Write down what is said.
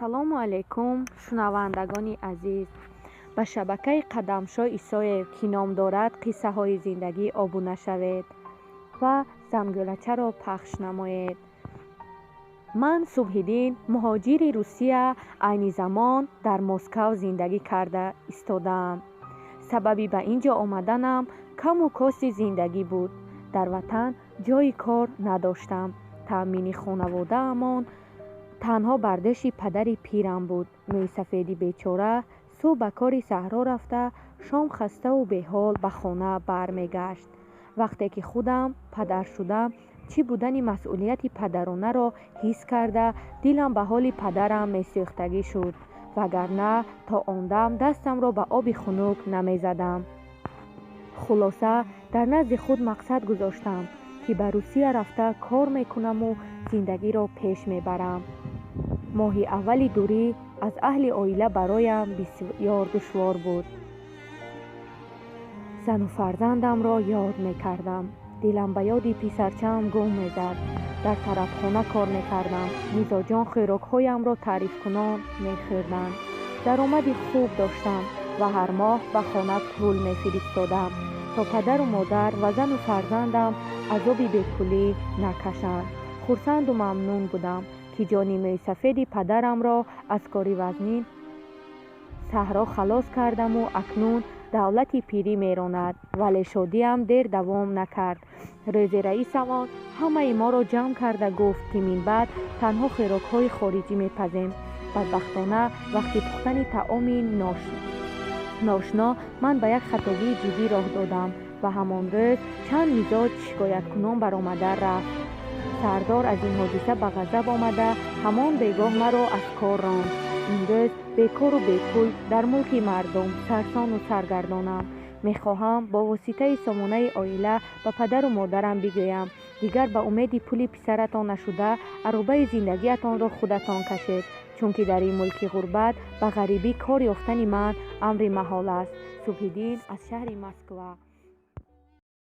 салому алайкум шунавандагони азиз. ба шабакаи қадамшо исоев ки ном дорад қиссаҳои зиндагӣ обуна шавед ва зангӯлачаро пахш намоед. ман Субҳиддин, муҳоҷири Русия, айни замон дар Москав зиндагӣ карда истодаам. сабаби ба ин ҷо омаданам каму коси зиндагӣ буд. дар ватан ҷойи кор надоштам. таъмини хонаводаамон танҳо бардошти падари пирам буд. мӯйсафеди бечора субҳ ба кори саҳро рафта, шом хаставу беҳол ба хона бармегашт. вақте ки худам падар шудам, чӣ будани масъулияти падаронаро ҳис карда, дилам ба ҳоли падарам месӯхтагӣ шуд. вагарна то он дам дастамро ба оби хунук намезадам. хулоса дар назди худ мақсад гузоштам, ки ба Русия рафта кор мекунаму зиндагиро пеш мебарам. моҳи аввали дурӣ аз аҳли оила бароям бисёр душвор буд. зану фарзандамро ёд мекардам. дилам ба ёди писарчаам гум мезад. дар тарабхона кор мекардам. мизоҷон хӯрокҳоямро таърифкунон мехӯрданд. даромади хуб доштам ва ҳар моҳ ба хона пул мефиристодам, то падару модар ва зану фарзандам азоби бепулӣ накашанд. хурсанду мамнун будам, ки ҷони мӯйсафеди падарамро аз кори вазнин саҳро халос кардаму акнун давлати пирӣ меронад. вале шодиам дер давом накард. рӯзе раисамон ҳамаи моро ҷамъ карда гуфт, ки минбаъд танҳо хӯрокҳои хориҷӣ мепазем. бадбахтона вақти пухтани таоми ношно ман ба як хатогии ҷиддӣ роҳ додам ва ҳамон рӯз чанд мизоҷ шикояткунон баромада рафт. сардор аз ин ҳодиса ба ғазаб омада ҳамон бегоҳ маро аз кор ронд. имрӯз бекору бепул дар мулки мардум сарсону саргардонам. мехоҳам бо воситаи сомонаи оила ба падару модарам бигӯям, дигар ба умеди пули писаратон нашуда, аробаи зиндагиатонро худатон кашед, чунки дар ин мулки ғурбат ба ғарибӣ кор ёфтани ман амри маҳол аст. Субҳиддин аз шаҳри Москва.